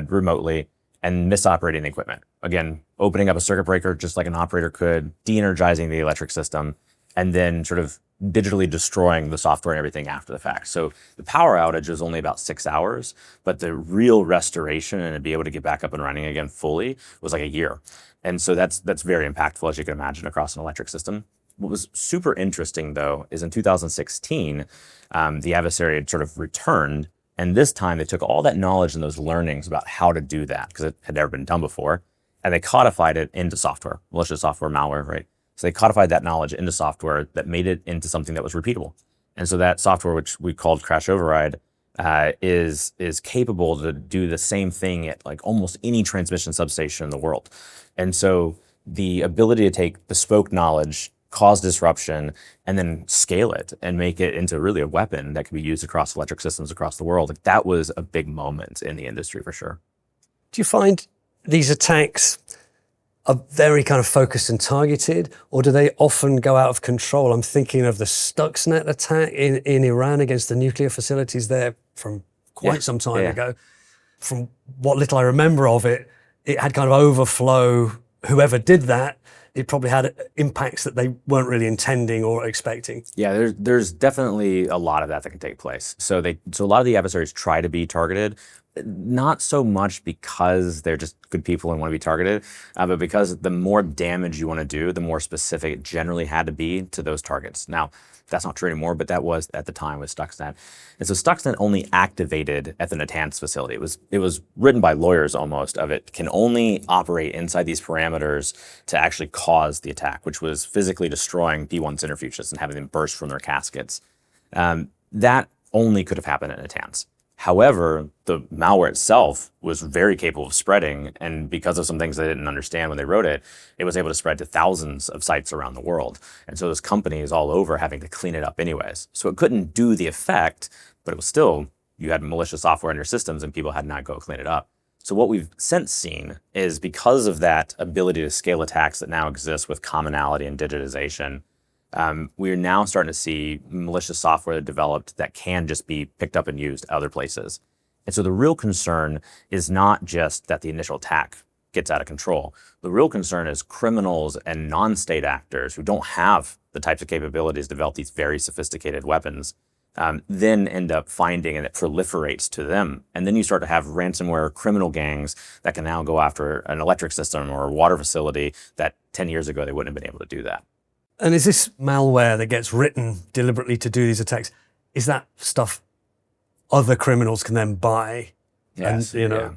remotely and misoperating the equipment. Again, opening up a circuit breaker just like an operator could, de-energizing the electric system, and then sort of digitally destroying the software and everything after the fact. So the power outage was only about 6 hours, but the real restoration and to be able to get back up and running again fully was like a year. And so that's very impactful, as you can imagine, across an electric system. What was super interesting, though, is in 2016, the adversary had sort of returned. And this time they took all that knowledge and those learnings about how to do that, because it had never been done before, and they codified it into software, malicious software, malware, right? So they codified that knowledge into software that made it into something that was repeatable. And so that software, which we called Crash Override, is capable to do the same thing at like almost any transmission substation in the world. And so the ability to take bespoke knowledge, cause disruption, and then scale it and make it into really a weapon that can be used across electric systems across the world, like that was a big moment in the industry for sure. Do you find these attacks are very kind of focused and targeted, or do they often go out of control? I'm thinking of the Stuxnet attack in Iran against the nuclear facilities there from quite some time ago. From what little I remember of it, it had kind of overflow. Whoever did that, it probably had impacts that they weren't really intending or expecting. Yeah, there's definitely a lot of that can take place. So a lot of the adversaries try to be targeted, not so much because they're just good people and want to be targeted, but because the more damage you want to do, the more specific it generally had to be to those targets. Now, that's not true anymore, but that was at the time with Stuxnet. And so Stuxnet only activated at the Natanz facility. It was written by lawyers almost of it can only operate inside these parameters to actually cause the attack, which was physically destroying P1 centrifuges and having them burst from their caskets. That only could have happened at Natanz. However, the malware itself was very capable of spreading, and because of some things they didn't understand when they wrote it, it was able to spread to thousands of sites around the world. And so those companies all over having to clean it up anyways. So it couldn't do the effect, but it was still, you had malicious software in your systems and people had not go clean it up. So what we've since seen is because of that ability to scale attacks that now exists with commonality and digitization, we're now starting to see malicious software developed that can just be picked up and used other places. And so the real concern is not just that the initial attack gets out of control. The real concern is criminals and non-state actors who don't have the types of capabilities to develop these very sophisticated weapons, then end up finding and it proliferates to them. And then you start to have ransomware criminal gangs that can now go after an electric system or a water facility that 10 years ago they wouldn't have been able to do that. And is this malware that gets written deliberately to do these attacks, is that stuff other criminals can then buy? Yes, and, yeah.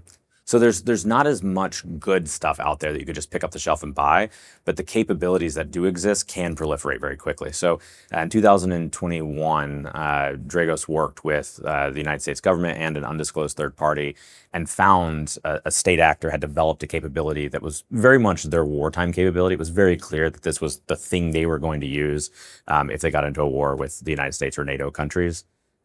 So there's not as much good stuff out there that you could just pick up the shelf and buy, but the capabilities that do exist can proliferate very quickly. So in 2021, Dragos worked with the United States government and an undisclosed third party and found a state actor had developed a capability that was very much their wartime capability. It was very clear that this was the thing they were going to use if they got into a war with the United States or NATO countries.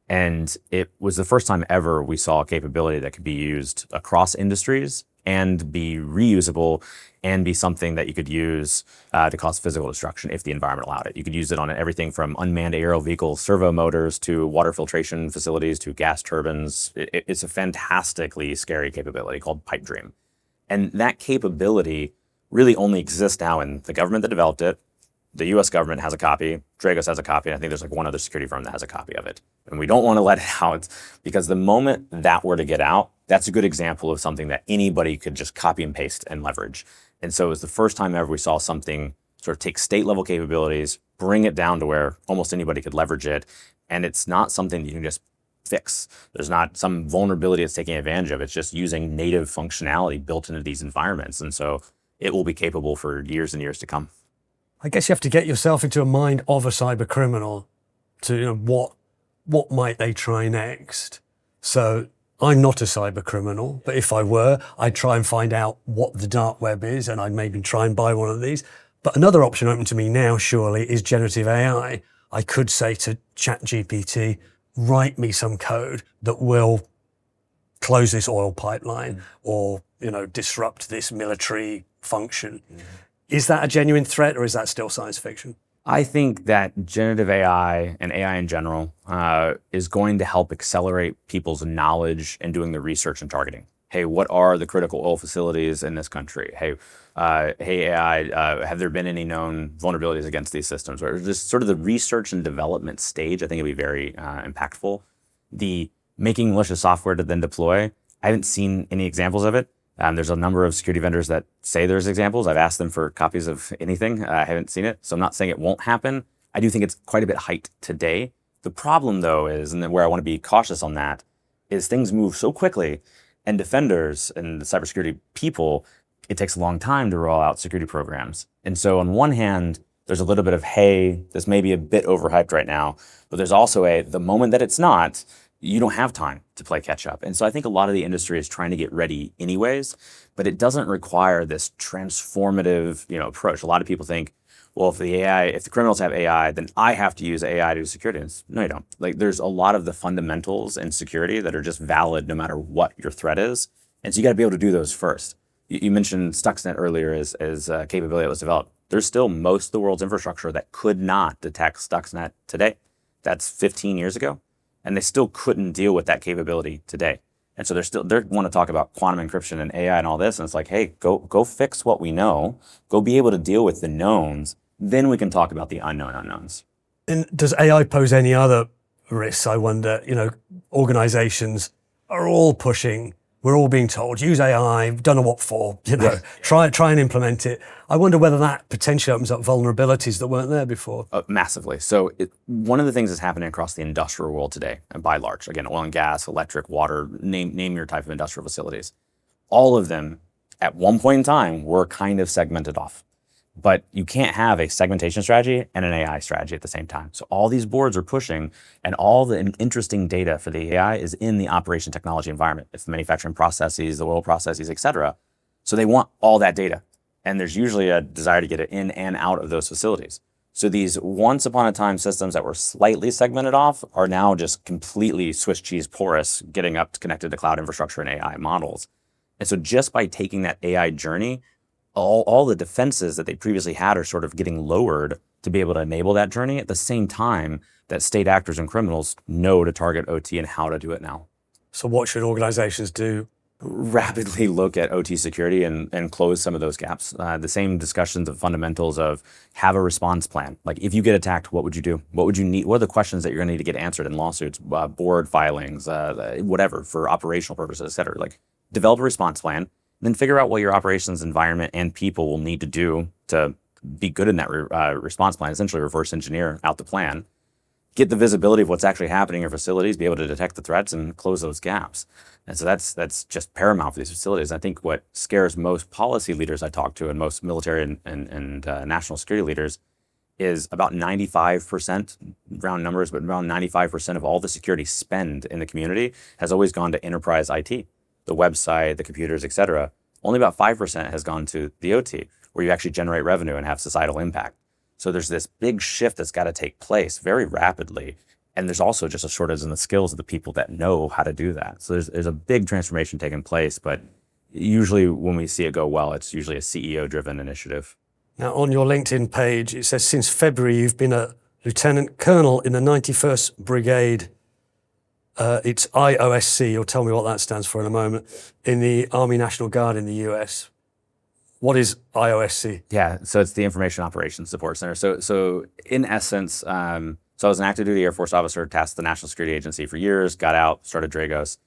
And it was the first time ever we saw a capability that could be used across industries and be reusable and be something that you could use to cause physical destruction if the environment allowed it. You could use it on everything from unmanned aerial vehicles, servo motors, to water filtration facilities, to gas turbines. It's a fantastically scary capability called Pipe Dream. And that capability really only exists now in the government that developed it. The US government has a copy, Dragos has a copy, and I think there's like one other security firm that has a copy of it. And we don't want to let it out because the moment that were to get out, that's a good example of something that anybody could just copy and paste and leverage. And so it was the first time ever we saw something sort of take state level capabilities, bring it down to where almost anybody could leverage it. And it's not something that you can just fix. There's not some vulnerability it's taking advantage of. It's just using native functionality built into these environments. And so it will be capable for years and years to come. I guess you have to get yourself into a mind of a cyber criminal to, what might they try next? So I'm not a cyber criminal, but if I were, I'd try and find out what the dark web is, and I'd maybe try and buy one of these. But another option open to me now, surely, is generative AI. I could say to ChatGPT, write me some code that will close this oil pipeline or, disrupt this military function. Is that a genuine threat, or is that still science fiction? I think that generative AI and AI in general is going to help accelerate people's knowledge in doing the research and targeting. Hey, what are the critical oil facilities in this country? Hey, AI, have there been any known vulnerabilities against these systems? Or just sort of the research and development stage, I think it'll be very impactful. The making malicious software to then deploy, I haven't seen any examples of it. There's a number of security vendors that say there's examples. I've asked them for copies of anything. I haven't seen it. So I'm not saying it won't happen. I do think it's quite a bit hyped today. The problem though is, and where I want to be cautious on that, is things move so quickly, and defenders and the cybersecurity people, it takes a long time to roll out security programs. And so on one hand, there's a little bit of, hey, this may be a bit overhyped right now, but there's also the moment that it's not, you don't have time to play catch up. And so I think a lot of the industry is trying to get ready anyways, but it doesn't require this transformative, approach. A lot of people think, well, if the criminals have AI, then I have to use AI to do security. No, you don't. There's a lot of the fundamentals in security that are just valid no matter what your threat is. And so you got to be able to do those first. You mentioned Stuxnet earlier as a capability that was developed. There's still most of the world's infrastructure that could not detect Stuxnet today. That's 15 years ago. And they still couldn't deal with that capability today. And so they want to talk about quantum encryption and AI and all this. And it's like, hey, go fix what we know, go be able to deal with the knowns. Then we can talk about the unknown unknowns. And does AI pose any other risks? I wonder, organizations are all pushing, we're all being told, use AI, don't know what for, try and implement it. I wonder whether that potentially opens up vulnerabilities that weren't there before. Massively. So one of the things that's happening across the industrial world today, and by large, again, oil and gas, electric, water, name your type of industrial facilities, all of them at one point in time were kind of segmented off. But you can't have a segmentation strategy and an AI strategy at the same time. So all these boards are pushing, and all the interesting data for the AI is in the operation technology environment. It's the manufacturing processes, the oil processes, et cetera. So they want all that data. And there's usually a desire to get it in and out of those facilities. So these once upon a time systems that were slightly segmented off are now just completely Swiss cheese porous, getting up connected to cloud infrastructure and AI models. And so just by taking that AI journey, all the defenses that they previously had are sort of getting lowered to be able to enable that journey at the same time that state actors and criminals know to target OT and how to do it now. So what should organizations do? Rapidly look at OT security and close some of those gaps. The same discussions of fundamentals of have a response plan. Like if you get attacked, what would you do? What would you need? What are the questions that you're going to need to get answered in lawsuits, board filings, whatever, for operational purposes, et cetera? Like develop a response plan. Then figure out what your operations environment and people will need to do to be good in that response plan, essentially reverse engineer out the plan, get the visibility of what's actually happening in your facilities, be able to detect the threats and close those gaps. And so that's just paramount for these facilities. I think what scares most policy leaders I talk to and most military and national security leaders is about 95%, round numbers, but around 95% of all the security spend in the community has always gone to enterprise IT. The website, the computers, et cetera. Only about 5% has gone to the OT, where you actually generate revenue and have societal impact. So there's this big shift that's got to take place very rapidly. And there's also just a shortage in the skills of the people that know how to do that. So there's a big transformation taking place, but usually when we see it go well, it's usually a CEO-driven initiative. Now on your LinkedIn page, it says since February, you've been a Lieutenant Colonel in the 91st Brigade. It's IOSC, you'll tell me what that stands for in a moment, in the Army National Guard in the US. What is IOSC? Yeah, so it's the Information Operations Support Center. So in essence, so I was an active duty Air Force officer tasked the National Security Agency for years, got out, started Dragos.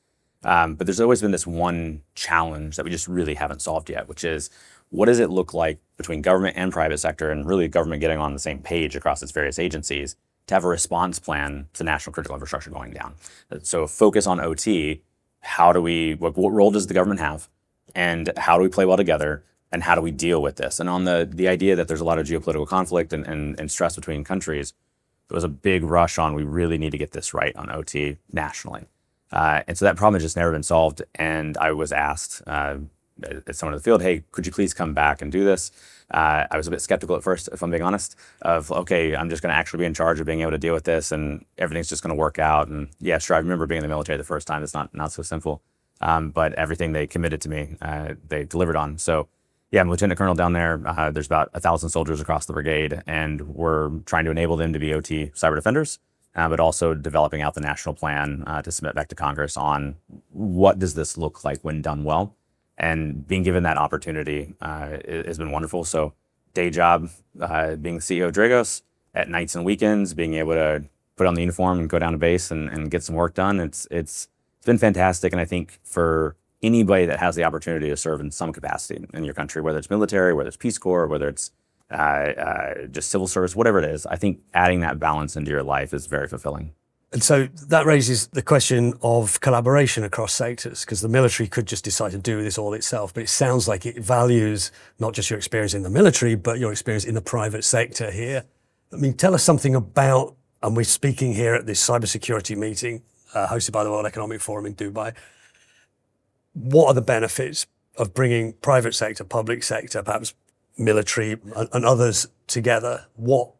But there's always been this one challenge that we just really haven't solved yet, which is what does it look like between government and private sector, and really government getting on the same page across its various agencies, to have a response plan to national critical infrastructure going down. So focus on OT, what role does the government have, and how do we play well together, and how do we deal with this? And on the idea that there's a lot of geopolitical conflict and stress between countries, there was a big rush on we really need to get this right on OT nationally. And so that problem had just never been solved. And I was asked as someone in the field, hey, could you please come back and do this? I was a bit skeptical at first, if I'm being honest, of, okay, I'm just going to actually be in charge of being able to deal with this and everything's just going to work out. And yeah, sure, I remember being in the military the first time. It's not so simple. But everything they committed to me, they delivered on. So yeah, I'm a lieutenant colonel down there. There's about 1,000 soldiers across the brigade, and we're trying to enable them to be OT cyber defenders, but also developing out the national plan to submit back to Congress on what does this look like when done well. And being given that opportunity has been wonderful. So day job, being the CEO of Dragos, at nights and weekends, being able to put on the uniform and go down to base and get some work done. It's been fantastic. And I think for anybody that has the opportunity to serve in some capacity in your country, whether it's military, whether it's Peace Corps, whether it's just civil service, whatever it is, I think adding that balance into your life is very fulfilling. And so that raises the question of collaboration across sectors, because the military could just decide to do this all itself, but it sounds like it values not just your experience in the military, but your experience in the private sector here. I mean, tell us something about, and we're speaking here at this cybersecurity meeting hosted by the World Economic Forum in Dubai. What are the benefits of bringing private sector, public sector, perhaps military and others together? What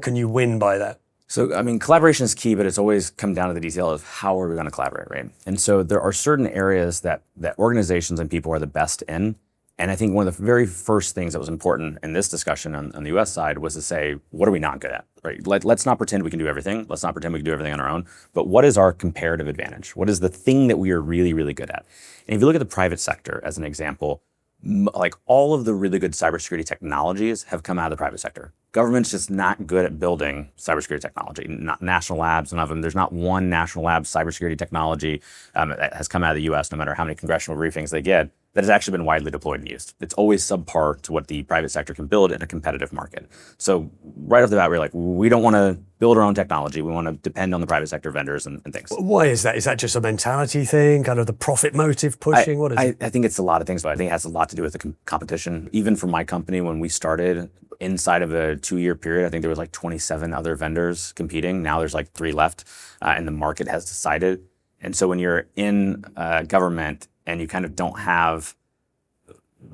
can you win by that? So, I mean, collaboration is key, but it's always come down to the detail of how are we going to collaborate, right? And so there are certain areas that organizations and people are the best in. And I think one of the very first things that was important in this discussion on the US side was to say, what are we not good at, right? Let's not pretend we can do everything. Let's not pretend we can do everything on our own. But what is our comparative advantage? What is the thing that we are really, really good at? And if you look at the private sector as an example, like all of the really good cybersecurity technologies have come out of the private sector. Government's just not good at building cybersecurity technology. Not national labs, none of them. There's not one national lab cybersecurity technology that has come out of the US, no matter how many congressional briefings they get, that has actually been widely deployed and used. It's always subpar to what the private sector can build in a competitive market. So right off the bat, we're like, we don't want to build our own technology. We want to depend on the private sector vendors and things. Why is that? Is that just a mentality thing, kind of the profit motive pushing? What is it? I think it's a lot of things, but I think it has a lot to do with the competition. Even for my company, when we started, inside of a 2-year period, I think there was like 27 other vendors competing. Now there's like 3 left, and the market has decided. And so when you're in government and you kind of don't have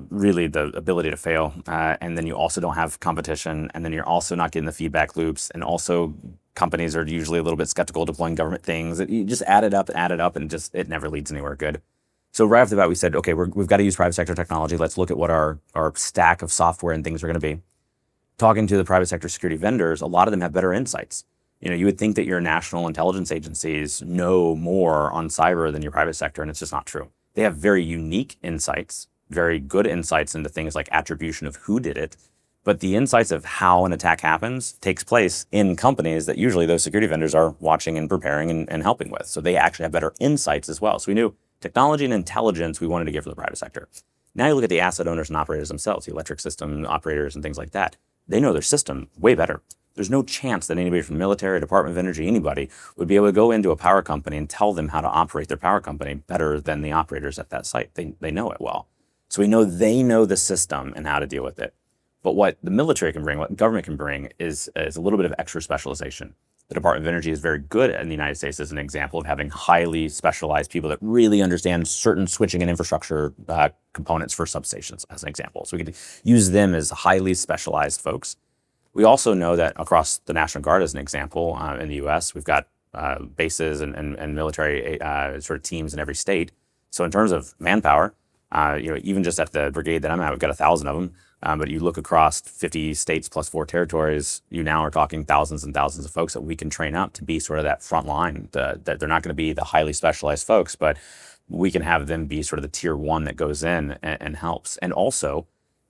really the ability to fail, and then you also don't have competition, and then you're also not getting the feedback loops, and also companies are usually a little bit skeptical deploying government things. You just add it up, and just it never leads anywhere good. So right off the bat, we said, okay, we've got to use private sector technology. Let's look at what our stack of software and things are going to be. Talking to the private sector security vendors, a lot of them have better insights. You know, you would think that your national intelligence agencies know more on cyber than your private sector, and it's just not true. They have very unique insights, very good insights into things like attribution of who did it, but the insights of how an attack happens takes place in companies that usually those security vendors are watching and preparing and helping with. So they actually have better insights as well. So we knew technology and intelligence we wanted to give for the private sector. Now you look at the asset owners and operators themselves, the electric system operators and things like that. They know their system way better. There's no chance that anybody from the military, Department of Energy, anybody would be able to go into a power company and tell them how to operate their power company better than the operators at that site. They know it well. So we know they know the system and how to deal with it. But what the military can bring, what government can bring is a little bit of extra specialization. The Department of Energy is very good in the United States as an example of having highly specialized people that really understand certain switching and infrastructure components for substations, as an example. So we could use them as highly specialized folks. We also know that across the National Guard, as an example, in the US, we've got bases and military sort of teams in every state. So in terms of manpower, even just at the brigade that I'm at, we've got 1,000 of them. But you look across 50 states plus 4 territories, you now are talking thousands and thousands of folks that we can train up to be sort of that front line. That they're not going to be the highly specialized folks, but we can have them be sort of the tier 1 that goes in and helps. And also,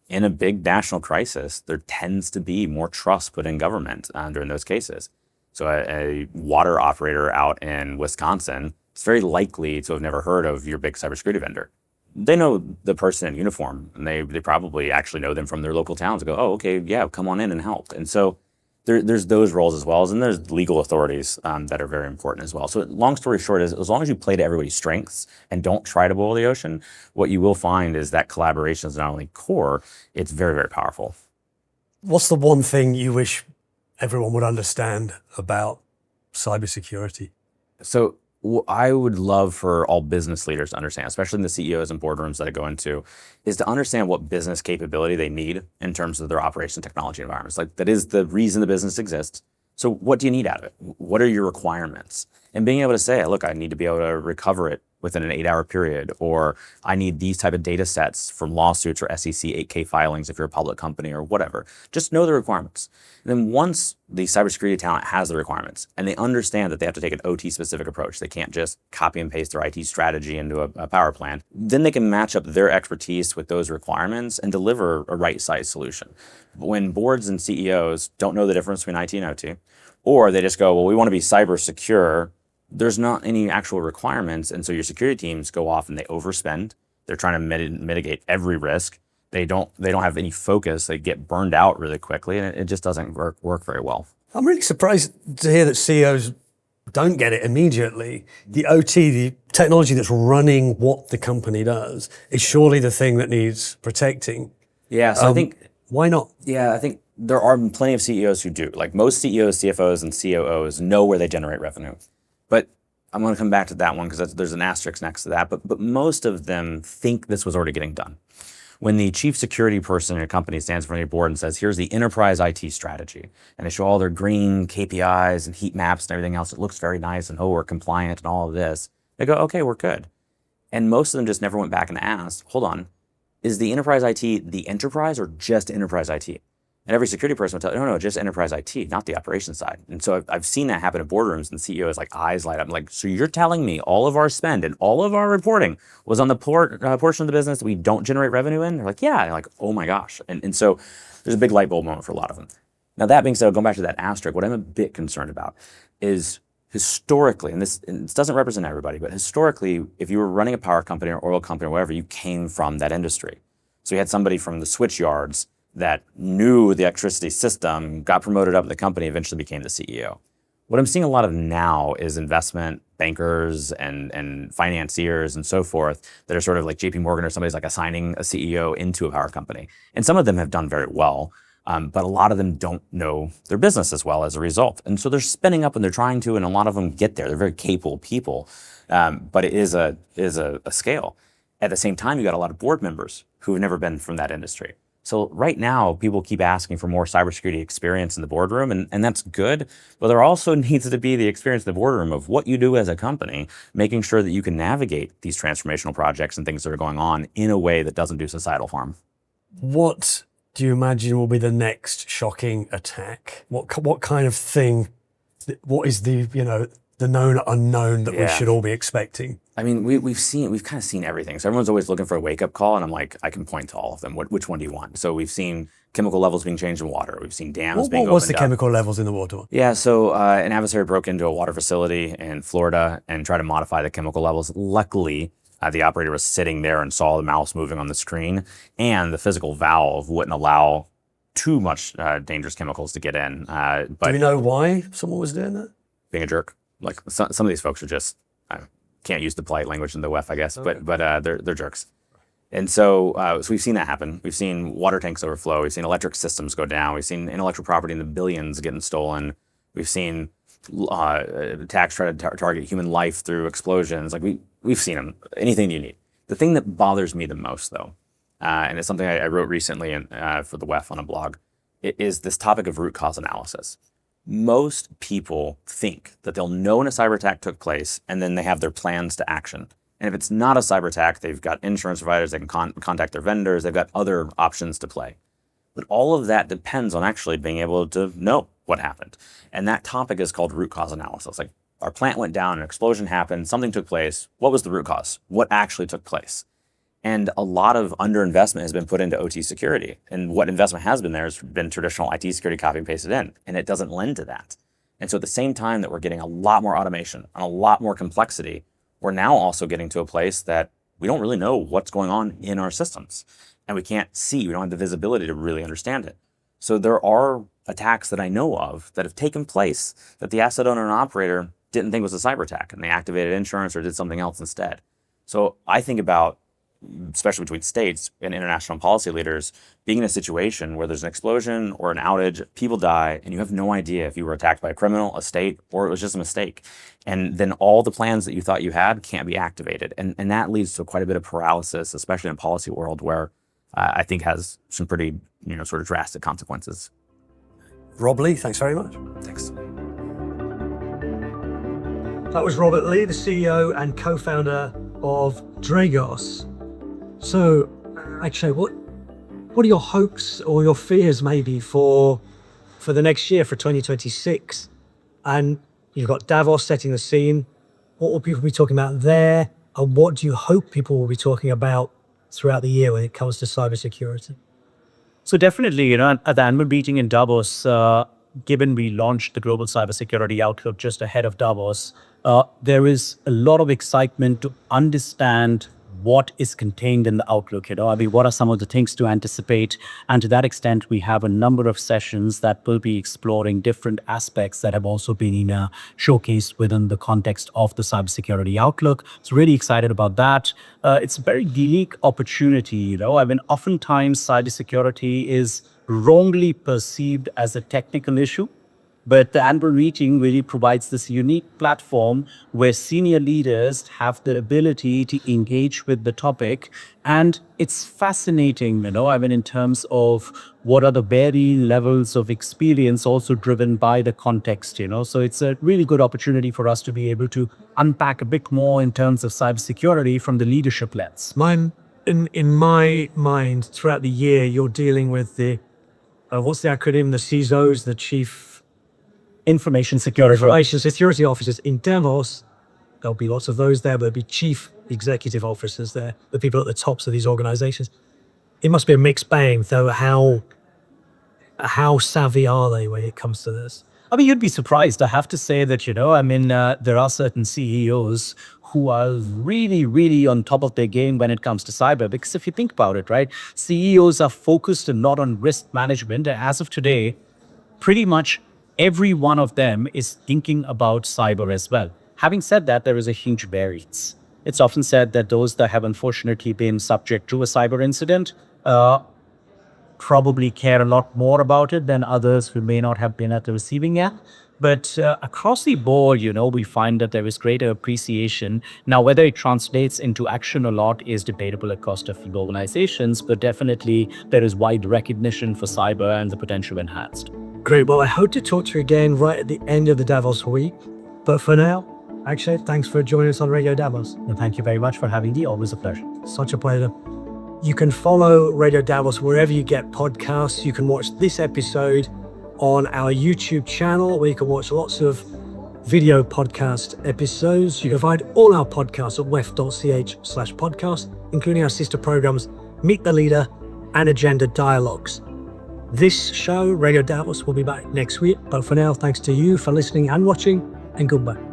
in a big national crisis, there tends to be more trust put in government during those cases. So a water operator out in Wisconsin is very likely to have never heard of your big cybersecurity vendor. They know the person in uniform, and they probably actually know them from their local towns and go, oh, okay, yeah, come on in and help. And so there's those roles as well, and there's legal authorities that are very important as well. So long story short is, as long as you play to everybody's strengths and don't try to boil the ocean, what you will find is that collaboration is not only core, it's very, very powerful. What's the one thing you wish everyone would understand about cybersecurity? So I would love for all business leaders to understand, especially the CEOs and boardrooms that I go into, is to understand what business capability they need in terms of their operation technology environments. Like, that is the reason the business exists. So what do you need out of it? What are your requirements? And being able to say, look, I need to be able to recover it within an 8-hour period, or I need these type of data sets from lawsuits or SEC 8K filings if you're a public company or whatever. Just know the requirements. And then once the cybersecurity talent has the requirements and they understand that they have to take an OT specific approach, they can't just copy and paste their IT strategy into a power plan, then they can match up their expertise with those requirements and deliver a right-sized solution. But when boards and CEOs don't know the difference between IT and OT, or they just go, well, we want to be cyber secure, there's not any actual requirements. And so your security teams go off and they overspend. They're trying to mitigate every risk. They don't have any focus. They get burned out really quickly, and it just doesn't work very well. I'm really surprised to hear that CEOs don't get it immediately. The OT, the technology that's running what the company does, is surely the thing that needs protecting. Yeah, so I think... Why not? Yeah, I think there are plenty of CEOs who do. Like, most CEOs, CFOs, and COOs know where they generate revenue. But I'm going to come back to that one because there's an asterisk next to that. But most of them think this was already getting done. When the chief security person in a company stands in front of your board and says, here's the enterprise IT strategy, and they show all their green KPIs and heat maps and everything else, it looks very nice, and oh, we're compliant and all of this. They go, okay, we're good. And most of them just never went back and asked, hold on, is the enterprise IT the enterprise or just enterprise IT? And every security person will tell you, no, just enterprise IT, not the operations side. And so I've seen that happen in boardrooms, and CEOs like eyes light up. I'm like, so you're telling me all of our spend and all of our reporting was on the portion of the business that we don't generate revenue in? They're like, yeah. And I'm like, oh my gosh. And so there's a big light bulb moment for a lot of them. Now, that being said, going back to that asterisk, what I'm a bit concerned about is historically, and this doesn't represent everybody, but historically, if you were running a power company or oil company or whatever, you came from that industry. So you had somebody from the switch yards that knew the electricity system, got promoted up in the company, eventually became the CEO. What I'm seeing a lot of now is investment bankers and financiers and so forth that are sort of like JP Morgan or somebody's like assigning a CEO into a power company. And some of them have done very well, but a lot of them don't know their business as well as a result. And so they're spinning up and they're trying to, and a lot of them get there. They're very capable people, but it is a scale. At the same time, you got a lot of board members who have never been from that industry. So right now, people keep asking for more cybersecurity experience in the boardroom, and that's good. But there also needs to be the experience in the boardroom of what you do as a company, making sure that you can navigate these transformational projects and things that are going on in a way that doesn't do societal harm. What do you imagine will be the next shocking attack? What kind of thing? What is the known unknown that we should all be expecting? I mean, we've kind of seen everything. So everyone's always looking for a wake-up call, and I'm like, I can point to all of them. Which one do you want? So we've seen chemical levels being changed in water. We've seen dams being opened up. What's the chemical levels in the water? Yeah, so an adversary broke into a water facility in Florida and tried to modify the chemical levels. Luckily, the operator was sitting there and saw the mouse moving on the screen, and the physical valve wouldn't allow too much dangerous chemicals to get in. But do we know why someone was doing that? Being a jerk. Like, some of these folks are just can't use the polite language in the WEF, I guess, okay. but they're jerks. And so we've seen that happen. We've seen water tanks overflow. We've seen electric systems go down. We've seen intellectual property in the billions getting stolen. We've seen attacks try to target human life through explosions. Like, we've seen them. Anything you need. The thing that bothers me the most, though, and it's something I wrote recently for the WEF on a blog, is this topic of root cause analysis. Most people think that they'll know when a cyber attack took place, and then they have their plans to action. And if it's not a cyber attack, they've got insurance providers, they can contact their vendors, they've got other options to play. But all of that depends on actually being able to know what happened. And that topic is called root cause analysis. Like, our plant went down, an explosion happened, something took place. What was the root cause? What actually took place? And a lot of underinvestment has been put into OT security. And what investment has been there has been traditional IT security copy and pasted in, and it doesn't lend to that. And so at the same time that we're getting a lot more automation and a lot more complexity, we're now also getting to a place that we don't really know what's going on in our systems. And we can't see, we don't have the visibility to really understand it. So there are attacks that I know of that have taken place that the asset owner and operator didn't think was a cyber attack, and they activated insurance or did something else instead. So I think about especially between states and international policy leaders, being in a situation where there's an explosion or an outage, people die, and you have no idea if you were attacked by a criminal, a state, or it was just a mistake. And then all the plans that you thought you had can't be activated. And that leads to quite a bit of paralysis, especially in a policy world where I think has some pretty, sort of drastic consequences. Rob Lee, thanks very much. Thanks. That was Robert Lee, the CEO and co-founder of Dragos. So, Akshay, what are your hopes or your fears maybe for the next year, for 2026? And you've got Davos setting the scene. What will people be talking about there? And what do you hope people will be talking about throughout the year when it comes to cybersecurity? So definitely, at the annual meeting in Davos, given we launched the Global Cybersecurity Outlook just ahead of Davos, there is a lot of excitement to understand what is contained in the Outlook. What are some of the things to anticipate? And to that extent, we have a number of sessions that will be exploring different aspects that have also been showcased within the context of the Cybersecurity Outlook. So really excited about that. It's a very unique opportunity. Oftentimes cybersecurity is wrongly perceived as a technical issue. But the annual meeting really provides this unique platform where senior leaders have the ability to engage with the topic. And it's fascinating, in terms of what are the varying levels of experience also driven by the context, So it's a really good opportunity for us to be able to unpack a bit more in terms of cybersecurity from the leadership lens. In my mind, throughout the year, you're dealing with the, what's the acronym? The CISOs, the Chief Information security officers in Davos. There'll be lots of those there, but there'll be chief executive officers there, the people at the tops of these organizations. It must be a mixed bag, though. How savvy are they when it comes to this? You'd be surprised. I have to say that, there are certain CEOs who are really, really on top of their game when it comes to cyber. Because if you think about it, right, CEOs are focused a lot on risk management. As of today, pretty much every one of them is thinking about cyber as well. Having said that, there is a huge variance. It's often said that those that have unfortunately been subject to a cyber incident probably care a lot more about it than others who may not have been at the receiving end. But across the board, we find that there is greater appreciation. Now, whether it translates into action or not is debatable across different organizations, but definitely there is wide recognition for cyber and the potential enhanced. Great. Well, I hope to talk to you again right at the end of the Davos week. But for now, Akshay, thanks for joining us on Radio Davos. And thank you very much for having me. Always a pleasure. Such a pleasure. You can follow Radio Davos wherever you get podcasts. You can watch this episode on our YouTube channel, where you can watch lots of video podcast episodes. You can find all our podcasts at wef.ch/podcast, including our sister programs, Meet the Leader and Agenda Dialogues. This show, Radio Davos, will be back next week. But for now, thanks to you for listening and watching, and goodbye.